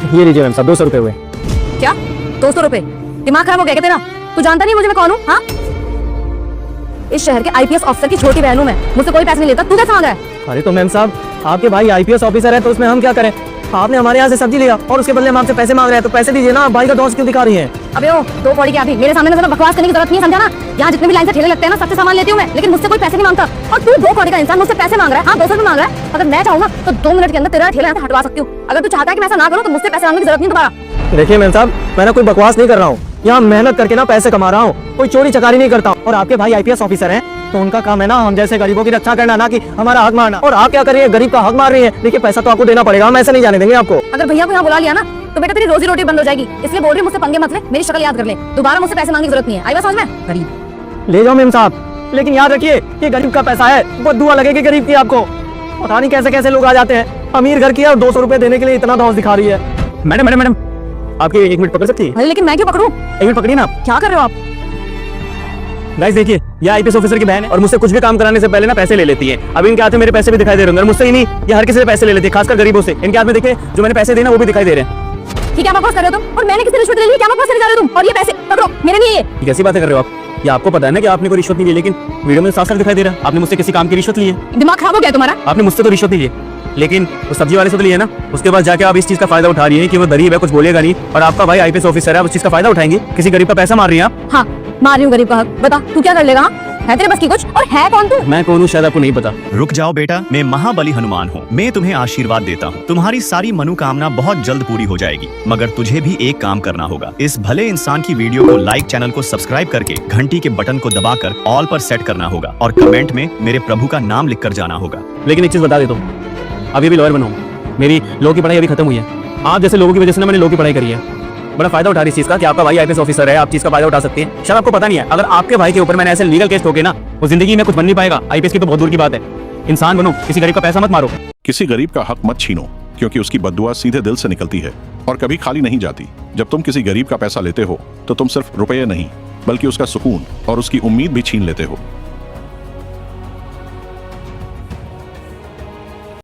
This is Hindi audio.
ये लीजिए मैम साहब 200 रुपए हुए। क्या 200 रुपए? दिमाग खराब हो गया क्या तेरा? तू जानता नहीं मुझे मैं कौन हूँ? हाँ, इस शहर के आईपीएस ऑफिसर की छोटी बहन हूँ मैं, मुझसे कोई पैसे नहीं लेता। तू कैसे मांग रहा है? अरे तो मैम साहब आपके भाई आईपीएस ऑफिसर है तो उसमें हम क्या करें? आपने हमारे यहाँ से सब्जी लिया और उसके बदले हम आपसे पैसे मांग रहे हैं, तो पैसे दीजिए ना। आप भाई का दोस्त क्यों दिखा रही हैं? अबे ओ, दो कौड़ी क्या? अभी मेरे सामने ना बकवास करने की जरूरत नहीं है, समझा ना? यहाँ जितने भी लाइन से ठेले लगते हैं ना, सबसे सामान लेती हूँ मैं, लेकिन मुझसे कोई पैसे नहीं मांगता। और तू दो कौड़ी का इंसान मुझसे पैसे मांग रहा है? हाँ, 200 रुपए मांग रहा है। अगर मैं चाहूँ ना तो 2 मिनट के अंदर तेरा ठेला यहाँ से हटवा सकती हूँ। अगर तू चाहता है कि मैं ऐसा ना करूँ तो मुझसे पैसे मांगने की जरूरत नहीं दोबारा। देखिए मैम साहब, मैं ना कोई बकवास नहीं कर रहा हूँ, यहाँ मेहनत करके ना पैसे कमा रहा हूँ, कोई चोरी चकारी नहीं करता हूँ। और आपके भाई आईपीएस ऑफिसर हैं तो उनका काम है ना हम जैसे गरीबों की रक्षा करना, ना कि हमारा हक मारना। और आप क्या कर रही है? गरीब का हक मार रही है। देखिए पैसा तो आपको देना पड़ेगा, हम ऐसे नहीं जाने देंगे आपको। अगर भैया को यहाँ बुला लिया ना तो बेटा तेरी रोजी रोटी बंद हो जाएगी, इसलिए बोल रही हूँ मुझसे पंगे मत ले, मेरी शक्ल याद कर ले, दोबारा मुझसे पैसे मांगने की जरूरत नहीं है। आई बात समझ में? गरीब ले जाओ मैम साहब, लेकिन याद रखिए ये गरीब का पैसा है, बहुत दुआ लगेगी गरीब की आपको। पता नहीं कैसे कैसे लोग आ जाते हैं, अमीर घर की है और 200 रुपए देने के लिए इतना धौंस दिखा रही है। मैडम मैडम मैडम आपकी 1 मिनट पकड़ सकती है? अरे लेकिन मैं क्यों पकड़ूं? 1 मिनट पकड़िए ना आप। क्या कर रहे हो आप? गाइस देखिए, ये आईपीएस ऑफिसर की बहन है और मुझसे कुछ भी काम कराने से पहले ना पैसे ले लेती है। अब इनके हाथ में मेरे पैसे भी दिखाई दे रहे हैं, और मुझसे ही नहीं, ये हर किसी से पैसे ले लेती है, खासकर गरीबों से। इनके हाथ में देखिए जो मैंने पैसे दिए ना वो भी दिखाई दे रहे हैं। ठीक है, बकवास कर रहे हो तुम, और मैंने किसी रिश्वत ले ली? क्या बकवास करने जा रहे हो तुम? और ये पैसे पकड़ो, मेरे नहीं है ये। कैसी बातें कर रहे हो आप? ये आपको पता है ना कि आपने कोई रिश्वत नहीं ली, लेकिन वीडियो में साफ साफ दिखाई दे रहा है आपने मुझसे किसी काम की रिश्वत ली है। दिमाग खराब हो गया तुम्हारा? आपने मुझसे तो रिश्वत नहीं ली, लेकिन उस सब्जी वाले से तो ली है ना। उसके बाद जाके आप इस चीज का फायदा उठा रही है कि वो गरीब है, कुछ बोलेगा नहीं, और आपका भाई आईपीएस ऑफिसर है, उस चीज का फायदा उठाएंगे। किसी गरीब का पैसा मार रही है आप। हाँ, मार रही हूँ गरीब का हक। बता तू क्या कर लेगा? हाँ? है तेरे बस की कुछ? और है कौन तू? मैं कौन हूँ शायद आपको नहीं पता। रुक जाओ बेटा, मैं महाबली हनुमान हूँ। मैं तुम्हें आशीर्वाद देता हूँ, तुम्हारी सारी मनोकामना बहुत जल्द पूरी हो जाएगी। मगर तुझे भी एक काम करना होगा, इस भले इंसान की वीडियो को लाइक, चैनल को सब्सक्राइब करके घंटी के बटन को दबाकर ऑल पर सेट करना होगा, और कमेंट में मेरे प्रभु का नाम लिख कर जाना होगा। लेकिन एक चीज बता देता हूँ, अभी भी लॉयर बना हूँ, मेरी लॉ की पढ़ाई अभी खत्म हुई है। आप जैसे लोगों की वजह से ना मैंने लॉ की पढ़ाई करी है। बड़ा फायदा उठा रही इस चीज का कि आपका भाई आईपीएस ऑफिसर है, आप चीज का फायदा उठा सकते हैं। शायद आपको पता नहीं है, अगर आपके भाई के ऊपर मैंने ऐसे लीगल केस ठोके ना, वो जिंदगी में कुछ बन नहीं पाएगा। आईपीएस की तो बहुत दूर की बात है। इंसान बनो, किसी गरीब का पैसा मत मारो। किसी गरीब का हक मत छीनो, क्योंकि उसकी बद्दुआ सीधे दिल से निकलती है और कभी खाली नहीं जाती। जब तुम किसी गरीब का पैसा लेते हो तो तुम सिर्फ रुपये नहीं, बल्कि उसका सुकून और उसकी उम्मीद भी छीन लेते हो।